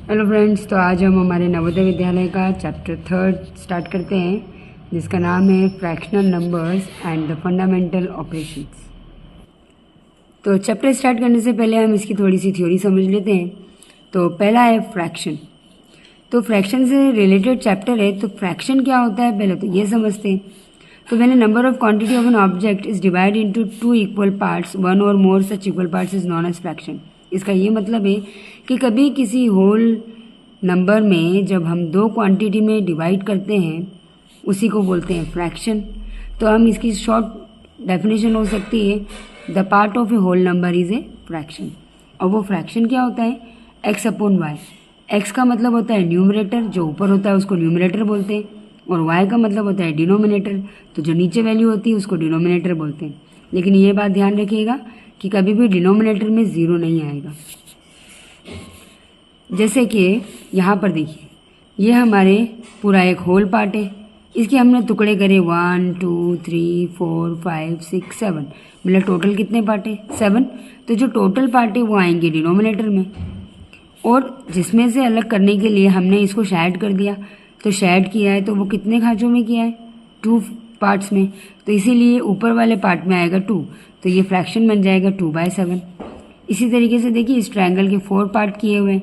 Hello friends, तो आज हम हमारे नवोदय विद्यालय का चैप्टर 3 स्टार्ट करते हैं, जिसका नाम है fractional numbers and the fundamental operations. तो चैप्टर स्टार्ट करने से पहले हम इसकी थोड़ी सी थ्योरी समझ लेते हैं। तो पहला है फ्रैक्शन। तो फ्रैक्शन से रिलेटेड चैप्टर है। तो फ्रैक्शन क्या होता है पहले तो ये समझते हैं। तो when a number of quantity of an object is divide into 2 equal parts, one और more such equal parts is known as fraction. इसका ये मतलब है कि कभी किसी होल नंबर में जब हम 2 क्वांटिटी में डिवाइड करते हैं उसी को बोलते हैं फ्रैक्शन। तो हम इसकी शॉर्ट डेफिनेशन हो सकती है, the part of a whole number is a fraction. और वो फ्रैक्शन क्या होता है? X upon Y. एक्स का मतलब होता है न्यूमरेटर, जो ऊपर होता है उसको न्यूमरेटर बोलते हैं, और वाई का मतलब होता है डिनोमिनेटर, तो जो नीचे वैल्यू होती है उसको डिनोमिनेटर बोलते हैं। लेकिन ये बात ध्यान रखिएगा कि कभी भी डिनोमिनेटर में ज़ीरो नहीं आएगा। जैसे कि यहाँ पर देखिए, ये हमारे पूरा एक होल पार्ट है। इसके हमने टुकड़े करे 1 2 3 4 5 6 7, मतलब टोटल कितने पार्ट है? 7। तो जो टोटल पार्ट है वो आएंगे डिनोमिनेटर में, और जिसमें से अलग करने के लिए हमने इसको शेड कर दिया। तो शेड किया है तो वो कितने खाँचों में किया है? 2 पार्ट्स में। तो इसीलिए ऊपर वाले पार्ट में आएगा 2, तो ये फ्रैक्शन बन जाएगा 2/7। इसी तरीके से देखिए, इस ट्रायंगल के 4 पार्ट किए हुए हैं,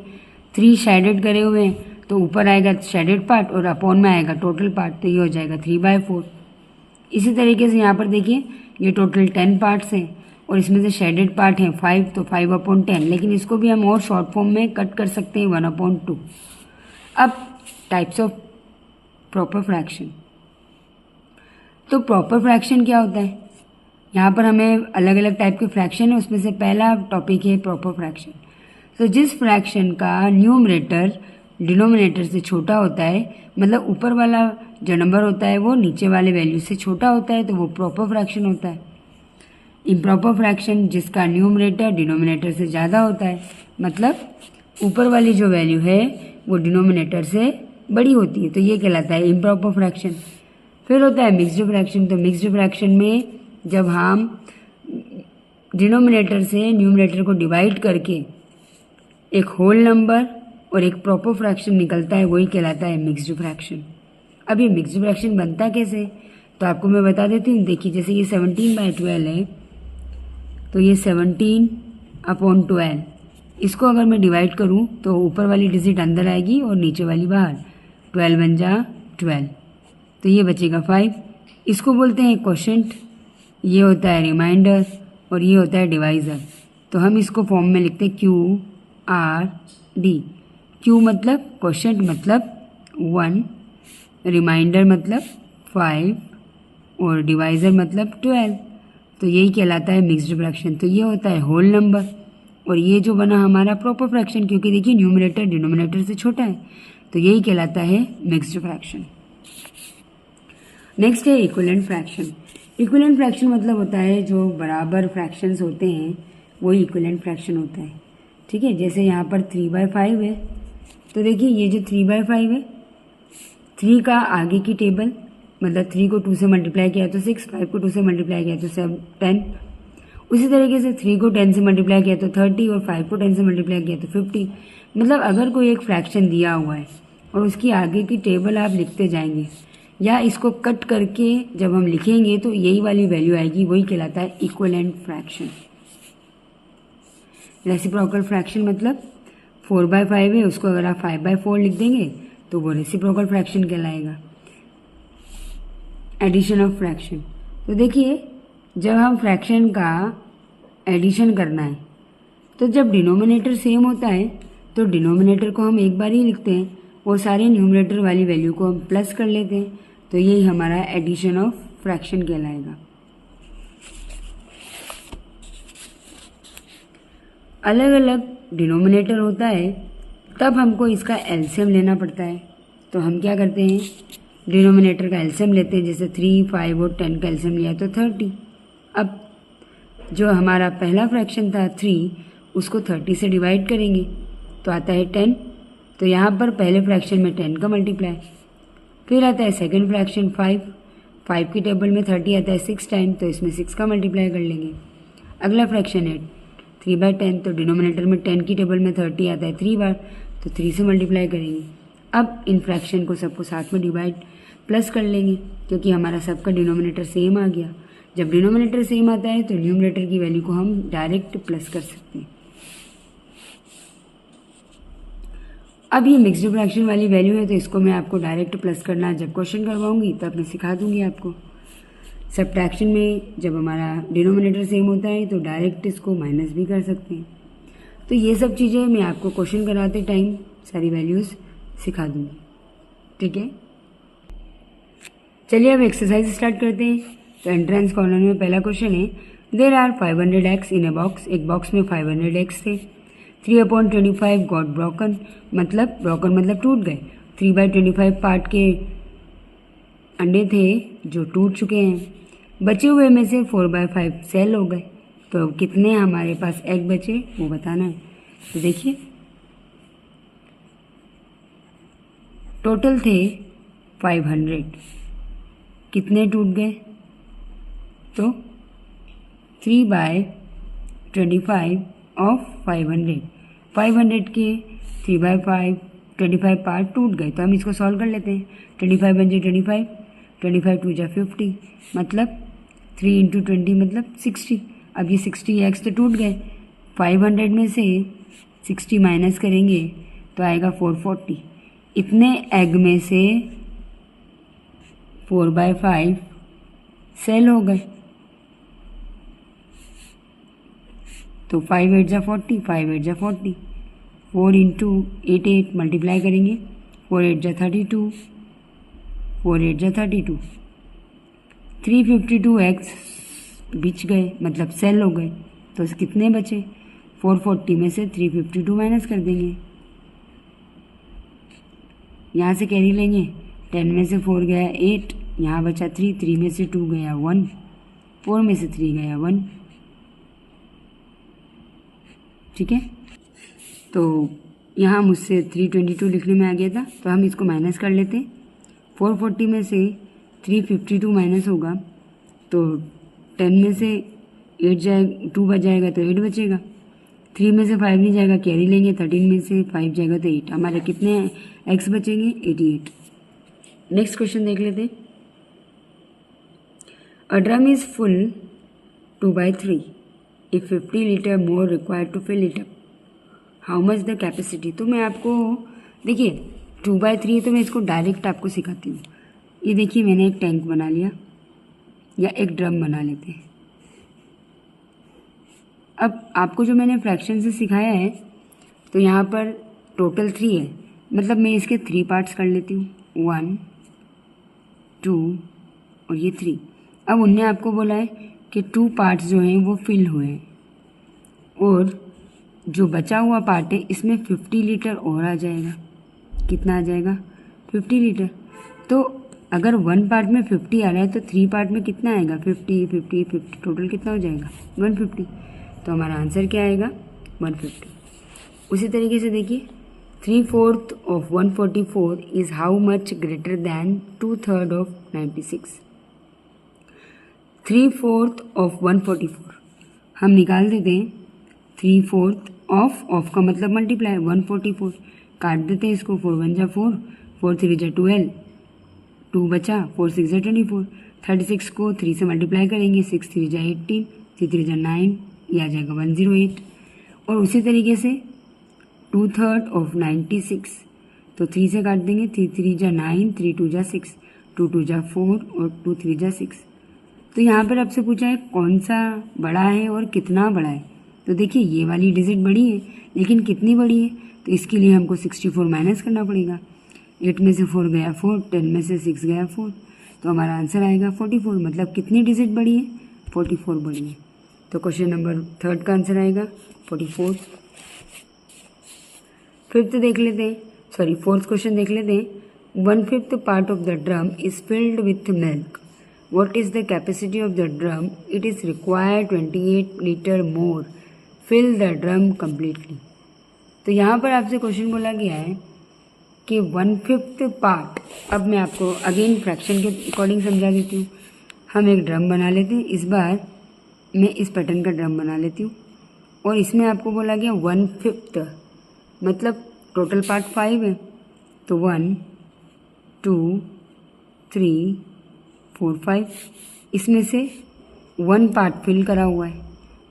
3 शेडेड करे हुए हैं, तो ऊपर आएगा शेडेड पार्ट और अपॉन में आएगा टोटल पार्ट, तो ये हो जाएगा 3/4। इसी तरीके से यहाँ पर देखिए, ये टोटल 10 पार्ट्स हैं और इसमें से शेडेड पार्ट हैं 5, तो 5/10। लेकिन इसको भी हम और शॉर्ट फॉर्म में कट कर सकते हैं 1/2। अब टाइप्स ऑफ प्रॉपर फ्रैक्शन। तो प्रॉपर फ्रैक्शन क्या होता है? यहाँ पर हमें अलग अलग टाइप के फ्रैक्शन है, उसमें से पहला टॉपिक है प्रॉपर फ्रैक्शन। तो जिस फ्रैक्शन का न्यूमरेटर डिनोमिनेटर से छोटा होता है, मतलब ऊपर वाला जो नंबर होता है वो नीचे वाले वैल्यू से छोटा होता है, तो वो प्रॉपर फ्रैक्शन होता है। इम्प्रॉपर फ्रैक्शन जिसका न्यूमरेटर डिनोमिनेटर से ज़्यादा होता है, मतलब ऊपर वाली जो वैल्यू है वो डिनोमिनेटर से बड़ी होती है, तो ये कहलाता है इम्प्रॉपर फ्रैक्शन। फिर होता है मिक्स्ड फ्रैक्शन। तो मिक्स्ड फ्रैक्शन में जब हम डिनोमिनेटर से न्यूमरेटर को डिवाइड करके एक होल नंबर और एक प्रॉपर फ्रैक्शन निकलता है, वही कहलाता है मिक्स्ड फ्रैक्शन। अब ये मिक्स्ड फ्रैक्शन बनता कैसे, तो आपको मैं बता देती हूँ। देखिए, जैसे ये 17/12 है, तो ये 17/12, इसको अगर मैं डिवाइड करूँ तो ऊपर वाली डिजिट अंदर आएगी और नीचे वाली बाहर, 12 बन जा 12, तो ये बचेगा 5। इसको बोलते हैं क्वोशेंट, ये होता है रिमाइंडर और ये होता है डिवाइज़र। तो हम इसको फॉर्म में लिखते हैं QRD। Q मतलब क्वोशेंट मतलब 1, रिमाइंडर मतलब 5 और डिवाइज़र मतलब 12। तो यही कहलाता है मिक्स्ड फ्रैक्शन। तो ये होता है होल नंबर, और ये जो बना हमारा प्रॉपर फ्रैक्शन, क्योंकि देखिए न्यूमरेटर डिनोमिनेटर से छोटा है, तो यही कहलाता है मिक्स्ड फ्रैक्शन। नेक्स्ट है इक्विवेलेंट फ्रैक्शन। इक्विवेलेंट फ्रैक्शन मतलब होता है जो बराबर फ्रैक्शंस होते हैं वही इक्विवेलेंट फ्रैक्शन होता है। ठीक है, जैसे यहाँ पर 3/5 है, तो देखिए ये जो 3/5 है, 3 का आगे की टेबल, मतलब 3 को 2 से मल्टीप्लाई किया तो 6, 5 को 2 से मल्टीप्लाई किया तो 10। उसी तरीके से 3 को 10 से मल्टीप्लाई किया तो 30 और 5 को 10 से मल्टीप्लाई किया तो 50। मतलब अगर कोई एक फ्रैक्शन दिया हुआ है और उसकी आगे की टेबल आप लिखते जाएंगे, या इसको कट करके जब हम लिखेंगे तो यही वाली वैल्यू आएगी, वही कहलाता है इक्विवेलेंट फ्रैक्शन। रेसिप्रोकल फ्रैक्शन मतलब 4/5 है, उसको अगर आप 5/4 लिख देंगे तो वो रेसिप्रोकल फ्रैक्शन कहलाएगा। Addition of fraction. तो देखिए, जब हम फ्रैक्शन का एडिशन करना है, तो जब डिनोमिनेटर सेम होता है तो डिनोमिनेटर को हम एक बार ही लिखते हैं और सारे न्यूमरेटर वाली वैल्यू को हम प्लस कर लेते हैं, तो यही हमारा एडिशन ऑफ फ्रैक्शन कहलाएगा। अलग अलग डिनोमिनेटर होता है, तब हमको इसका एलसीएम लेना पड़ता है। तो हम क्या करते हैं, डिनोमिनेटर का एलसीएम लेते हैं। जैसे 3, 5 और 10 का एलसीएम लिया तो 30। अब जो हमारा पहला फ्रैक्शन था 3, उसको 30 से डिवाइड करेंगे तो आता है 10। तो यहाँ पर पहले फ्रैक्शन में 10 का मल्टीप्लाई, फिर आता है सेकंड फ्रैक्शन 5 की टेबल में 30 आता है 6 टाइम, तो इसमें 6 का मल्टीप्लाई कर लेंगे। अगला फ्रैक्शन है 3/10, तो डिनोमिनेटर में 10 की टेबल में 30 आता है 3 बार, तो 3 से मल्टीप्लाई करेंगे। अब इन फ्रैक्शन को सबको साथ में डिवाइड प्लस कर लेंगे क्योंकि हमारा सबका डिनोमिनेटर सेम आ गया। जब डिनोमिनेटर सेम आता है तो न्यूमरेटर की वैल्यू को हम डायरेक्ट प्लस कर सकते हैं। अब ये मिक्स्ड फ्रैक्शन वाली वैल्यू है तो इसको मैं आपको डायरेक्ट प्लस करना जब क्वेश्चन करवाऊंगी तब मैं सिखा दूंगी आपको। सब्ट्रैक्शन में जब हमारा डिनोमिनेटर सेम होता है तो डायरेक्ट इसको माइनस भी कर सकते हैं। तो ये सब चीज़ें मैं आपको क्वेश्चन कराते टाइम सारी वैल्यूज़ सिखा दूंगी, ठीक है। चलिए अब एक्सरसाइज स्टार्ट करते हैं। तो एंट्रेंस कॉर्नर में पहला क्वेश्चन है, there are 500 eggs in a box. एक बॉक्स में 500 eggs थे। 3/25 गॉट ब्रोकन, मतलब ब्रोकन मतलब टूट गए। 3/25 पार्ट के अंडे थे जो टूट चुके हैं। बचे हुए में से 4/5 सेल हो गए। तो कितने हमारे पास एग बचे वो बताना है। तो देखिए टोटल थे 500, कितने टूट गए? तो 3/25 ऑफ 500 के 3/5 25 पार्ट टूट गए। तो हम इसको सॉल्व कर लेते हैं। 25 बन जाए 25, 25 2 जा 50, मतलब 3 × 20 मतलब 60। अब ये 60 एग्स तो टूट गए। 500 में से 60 माइनस करेंगे तो आएगा 440। इतने एग में से 4/5 सेल हो गए। तो 5 8 जा 40, 5 8 जा 40, 4 × 8 8 मल्टीप्लाई करेंगे। 4 8 जा 32, 4 8 जा 32। 352 एग्स बिच गए, मतलब सेल हो गए। तो कितने बचे? 440 में से 352 माइनस कर देंगे। यहाँ से कैरी लेंगे। 10 में से 4 गया 8, यहाँ बचा 3, 3 में से 2 गया 1, 4 में से 3 गया 1, ठीक है। तो यहाँ मुझसे 322 लिखने में आ गया था, तो हम इसको माइनस कर लेते हैं। 440 में से 352 माइनस होगा तो 10 में से 8 जाएगा, 2 बच जाएगा तो 8 बचेगा। 3 में से 5 नहीं जाएगा, कैरी लेंगे। 13 में से 5 जाएगा तो 8। हमारे कितने एक्स बचेंगे? 88। नेक्स्ट क्वेश्चन देख लेते हैं। A drum is full 2/3 if 50 litre more required to fill it up, how much the capacity. तो मैं आपको देखिए 2/3 तो मैं इसको डायरेक्ट आपको सिखाती हूँ। ये देखिए मैंने एक टैंक बना लिया या एक ड्रम बना लेते हैं। अब आपको जो मैंने फ्रैक्शन से सिखाया है तो यहाँ पर टोटल 3 है, मतलब मैं इसके 3 पार्ट्स कर लेती हूँ, 1 2 और ये 3। अब उनने आपको बोला है कि 2 पार्ट्स जो हैं वो फिल हुए हैं और जो बचा हुआ पार्ट है इसमें 50 लीटर और आ जाएगा। कितना आ जाएगा? 50 लीटर। तो अगर 1 पार्ट में 50 आ रहा है तो 3 पार्ट में कितना आएगा? 50 50 50, टोटल कितना हो जाएगा? 150। तो हमारा आंसर क्या आएगा? 150। उसी तरीके से देखिए 3/4 of 144 is how much greater than 2/3 of 96। 3/4 of 144 हम निकाल देते हैं। 3/4 ऑफ का मतलब मल्टीप्लाई, 144 काट देते हैं इसको। 4 1 जा 4, 4 3 जा 12, 2 बचा, 4 6 जा 24। 36 को 3 से मल्टीप्लाई करेंगे, 6 3 जा 18, 3 3 जा 9, ये आ जाएगा 108। और उसी तरीके से 2/3 ऑफ 96, तो 3 से काट देंगे। 3 3 जा 9, 3 2 जा 6, 2 2 जा 4 और 2 3 जा 6। तो यहाँ पर आपसे पूछा है कौन सा बड़ा है और कितना बड़ा है। तो देखिए ये वाली डिजिट बड़ी है, लेकिन कितनी बड़ी है? तो इसके लिए हमको 64 माइनस करना पड़ेगा। 8 में से 4 गया 4, 10 में से 6 गया 4, तो हमारा आंसर आएगा 44। मतलब कितनी डिजिट बड़ी है? 44 बड़ी है। तो क्वेश्चन नंबर 3 का आंसर आएगा 44। फिफ्थ देख लेते हैं, सॉरी 4th क्वेश्चन देख लेते हैं। 1/5 part of the drum is filled with milk, what is the capacity of the drum? It is required 28 liter more, fill the drum completely। तो यहाँ पर आपसे क्वेश्चन बोला गया है कि 1/5 पार्ट। अब मैं आपको अगेन फ्रैक्शन के अकॉर्डिंग समझा देती हूँ। हम एक ड्रम बना लेते हैं। इस बार मैं इस पैटर्न का ड्रम बना लेती हूँ और इसमें आपको बोला गया 1/5, मतलब टोटल पार्ट 5 है, तो 1 2 3 4 5, इसमें से 1 पार्ट फिल करा हुआ है,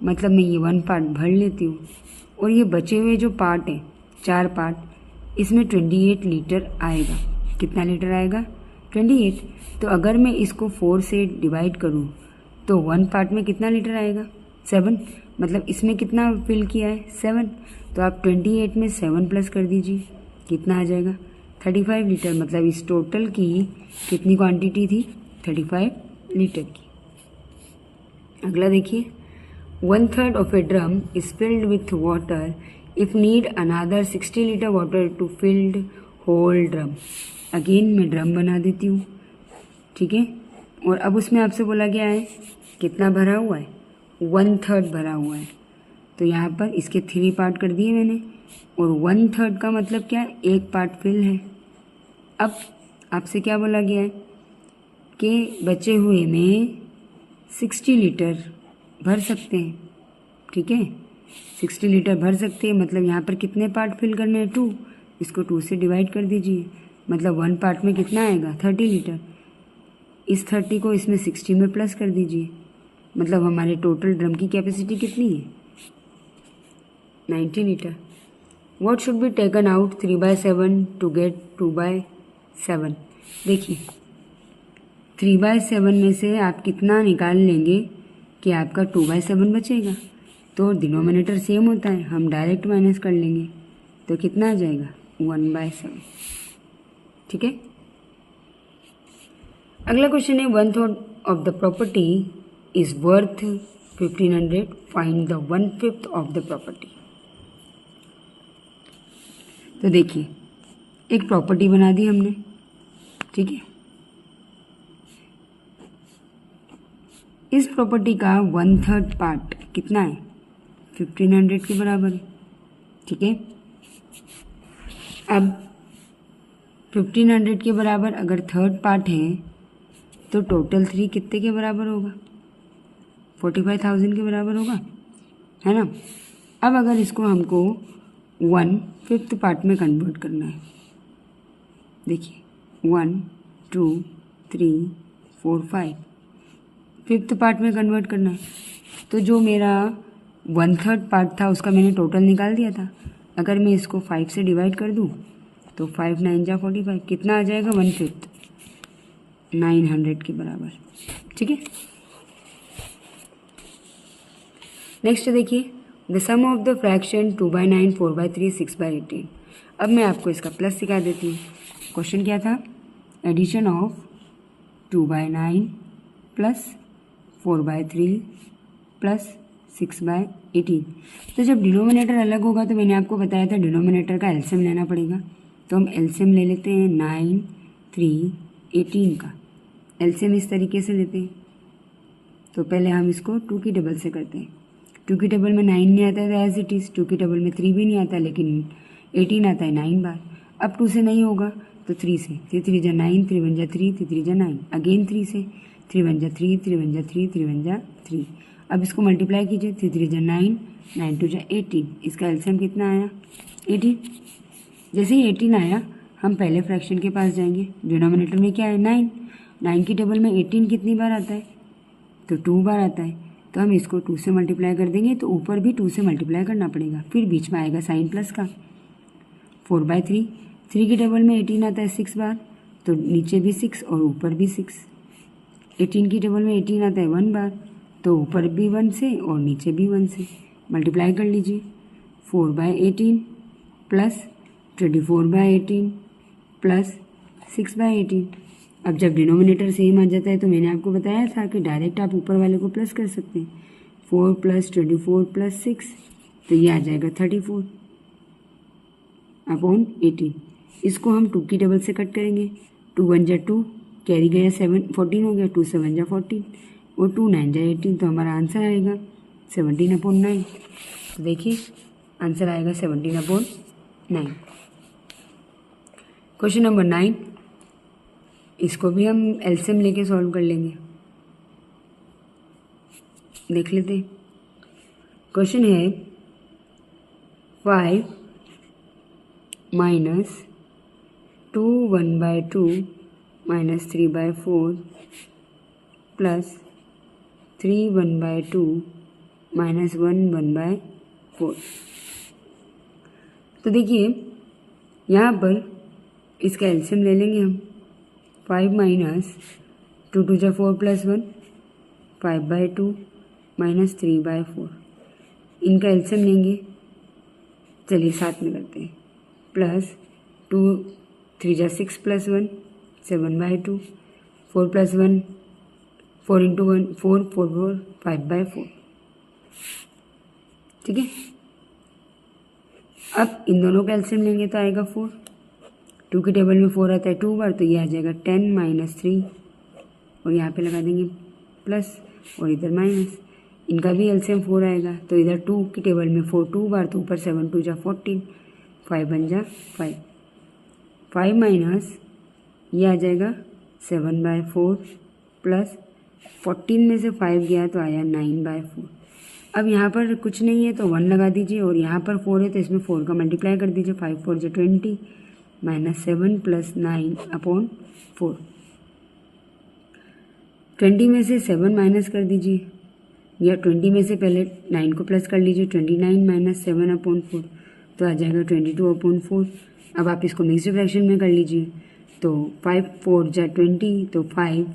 मतलब मैं ये 1 पार्ट भर लेती हूँ, और ये बचे हुए जो पार्ट है 4 पार्ट, इसमें 28 लीटर आएगा। कितना लीटर आएगा? 28। तो अगर मैं इसको 4 से डिवाइड करूँ तो 1 पार्ट में कितना लीटर आएगा? 7। मतलब इसमें कितना फिल किया है? 7। तो आप 28 में 7 प्लस कर दीजिए, कितना आ जाएगा? 35 लीटर। मतलब इस टोटल की कितनी क्वांटिटी थी? 35 लीटर की। अगला देखिए, 1/3 of a drum is filled with water if need another 60 litre water to filled whole drum. Again मैं ड्रम बना देती हूँ, ठीक है। और अब उसमें आपसे बोला गया है कितना भरा हुआ है? 1/3 भरा हुआ है। तो यहाँ पर इसके 3 पार्ट कर दिए मैंने, और 1/3 का मतलब क्या है? 1 पार्ट फिल है। अब आपसे क्या बोला गया है कि बचे हुए में 60 लीटर भर सकते हैं, ठीक है। 60 लीटर भर सकते हैं, मतलब यहाँ पर कितने पार्ट फिल करने हैं? 2। इसको 2 से डिवाइड कर दीजिए, मतलब 1 पार्ट में कितना आएगा? 30 लीटर। इस 30 को इसमें 60 में प्लस कर दीजिए, मतलब हमारे टोटल ड्रम की कैपेसिटी कितनी है? 90 litre. What should be taken out 3/7 to get 2/7? देखिए 3/7 में से आप कितना निकाल लेंगे कि आपका 2/7 बचेगा? तो डिनोमिनेटर सेम होता है, हम डायरेक्ट माइनस कर लेंगे, तो कितना आ जाएगा? 1/7, ठीक है। अगला क्वेश्चन है, 1/3 of the property is worth 1500, find the 1/5 of the property. तो देखिए एक प्रॉपर्टी बना दी हमने, ठीक है। इस प्रॉपर्टी का 1/3 पार्ट कितना है? 1500 के बराबर है, ठीक है। अब 1500 के बराबर अगर 3rd पार्ट है तो टोटल 3 कितने के बराबर होगा? 45,000 के बराबर होगा, है ना। अब अगर इसको हमको 1/5 पार्ट में कन्वर्ट करना है, देखिए 1 2 3 4 5, 5th पार्ट में कन्वर्ट करना है, तो जो मेरा 1/3 पार्ट था उसका मैंने टोटल निकाल दिया था। अगर मैं इसको 5 से डिवाइड कर दूँ तो 5 9 जा 45, कितना आ जाएगा? 1/5, 900 के बराबर, ठीक है। नेक्स्ट देखिए, the sum of the fraction 2/9, 4/3, 6/18। अब मैं आपको इसका प्लस सिखा देती हूँ। क्वेश्चन क्या था? Addition of 2/9 plus 4/3 plus 6/18। तो जब डिनोमिनेटर अलग होगा तो मैंने आपको बताया था डिनोमिनेटर का एलसीएम लेना पड़ेगा, तो हम एलसीएम ले लेते हैं 9 3 18 का एलसीएम इस तरीके से लेते हैं। तो पहले हम इसको 2 की टेबल से करते हैं। 2 की टेबल में 9 नहीं आता है एज इट इज़, 2 की टेबल में 3 भी नहीं आता, लेकिन 18 आता है 9 बार। अब 2 से नहीं होगा तो 3 से, 3 3 जा 9, 3 1 जा 3, 3 3 जा 9, अगेन 3 से, 3 1 जा 3, 3 1 जा 3, 3 1 जा 3। अब इसको मल्टीप्लाई कीजिए, 3 3 जा 9, 9 2 जा 18, इसका एलसीएम कितना आया? 18। जैसे ही 18 आया हम पहले फ्रैक्शन के पास जाएंगे। डिनोमिनेटर में क्या है? 9। 9 की टेबल में 18 कितनी बार आता है? तो 2 बार आता है, तो हम इसको 2 से मल्टीप्लाई कर देंगे, तो ऊपर भी 2 से मल्टीप्लाई करना पड़ेगा, फिर बीच में आएगा साइन प्लस का। 4/3, 3 की टेबल में 18 आता है 6 बार, तो नीचे भी 6 और ऊपर भी 6। 18 की टेबल में 18 आता है 1 बार, तो ऊपर भी 1 से और नीचे भी 1 से, मल्टीप्लाई कर लीजिए। 4/18 प्लस 24/18 प्लस 6/18। अब जब डिनोमिनेटर सेम आ जाता है तो मैंने आपको बताया था कि डायरेक्ट आप ऊपर वाले को प्लस कर सकते हैं। 4 + 24 + 6, तो ये आ जाएगा 34 अपॉन 18। इसको हम 2 की टेबल से कट करेंगे। 2 1 जा 2, कैरी गया 7, 14 हो गया, 2 7 जा 14 और 2 9 जा 18, तो हमारा आंसर आएगा 17/9। तो देखिए आंसर आएगा 17/9। क्वेश्चन नंबर 9, इसको भी हम एलसीएम लेके सॉल्व कर लेंगे, देख लेते हैं। क्वेश्चन है 5 माइनस 2 1/2 माइनस 3/4 प्लस 3 1/2 माइनस 1 1/4। तो देखिए यहाँ पर इसका एलसीएम ले लेंगे हम। 5 माइनस 2 2 जा 4 प्लस 1 5/2 माइनस 3/4। इनका एलसीएम लेंगे, चलिए साथ में करते हैं। प्लस 2 3 जा 6 प्लस 1 7/2 4 प्लस 1 4 इंटू 1 4 4 4 5/4। ठीक है, अब इन दोनों का एलसीएम लेंगे तो आएगा 4। 2 की टेबल में 4 आता है 2 बार, तो ये आ जाएगा 10 माइनस 3 और यहाँ पे लगा देंगे प्लस और इधर माइनस। इनका भी एलसीएम 4 आएगा, तो इधर 2 की टेबल में 4 2 बार, तो ऊपर 7 2 जा 14 5 बन जा 5। 5 माइनस ये आ जाएगा 7/4 प्लस 14 में से 5 गया तो आया 9/4। अब यहाँ पर कुछ नहीं है तो 1 लगा दीजिए और यहाँ पर 4 है तो इसमें 4 का मल्टीप्लाई कर दीजिए। 5 4 जा 20 माइनस 7 प्लस 9/4। 20 में से 7 माइनस कर दीजिए, या 20 में से पहले 9 को प्लस कर लीजिए। 29 माइनस 7/4 तो आ जाएगा 22/4। अब आप इसको मिक्स्ड फ्रैक्शन में कर लीजिए, तो 5 4 जा 20 तो 5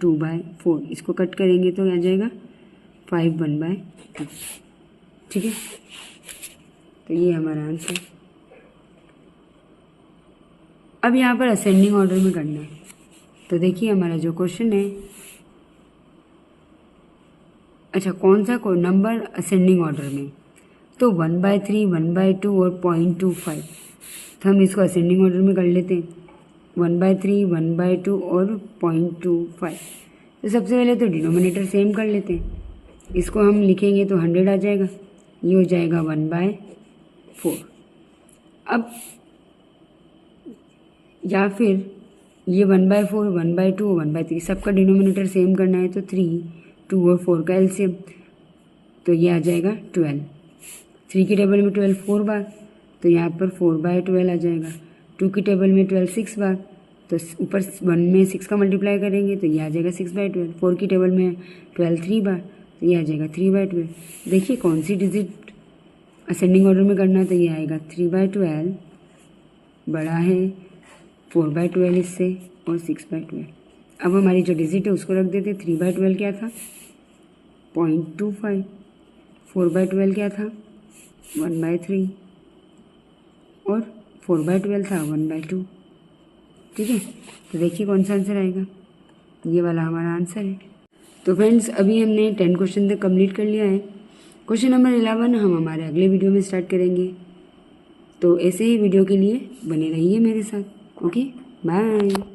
2/4। इसको कट करेंगे तो आ जाएगा 5 1/2। ठीक है, तो ये हमारा आंसर। अब यहाँ पर असेंडिंग ऑर्डर में करना है, तो देखिए हमारा जो क्वेश्चन है, अच्छा कौन सा कोई नंबर असेंडिंग ऑर्डर में, तो 1/3 1/2 और 0.25। तो हम इसको असेंडिंग ऑर्डर में कर लेते हैं, 1/3 1/2 और 0.25। तो सबसे पहले तो डिनोमिनेटर सेम कर लेते हैं, इसको हम लिखेंगे तो 100 आ जाएगा, ये हो जाएगा 1/4। अब या फिर ये 1/4 1/2 1/3 सबका डिनोमिनेटर सेम करना है, तो 3 2 और 4 का एलसीएम, तो ये आ जाएगा 12। 3 की टेबल में 12 4 बार, तो यहाँ पर 4/12 आ जाएगा। 2 की टेबल में 12 6 बार, तो ऊपर 1 में 6 का मल्टीप्लाई करेंगे तो ये आ जाएगा 6/12। 4 की टेबल में 12 3 बार, तो ये आ जाएगा 3/12। देखिए कौन सी डिजिट असेंडिंग ऑर्डर में करना है, तो ये आएगा 3/12 बड़ा है 4/12 इससे और 6/12। अब हमारी जो डिजिट है उसको रख देते। 3/12 क्या था 0.25, 4/12 क्या था 1/3 और 4/12 था 1/2। ठीक है, तो देखिए कौन सा आंसर आएगा, ये वाला हमारा आंसर है। तो फ्रेंड्स अभी हमने 10 क्वेश्चन तक कंप्लीट कर लिया है। क्वेश्चन नंबर 11 हम हमारे अगले वीडियो में स्टार्ट करेंगे। तो ऐसे ही वीडियो के लिए बने रहिए मेरे साथ। Okay bye.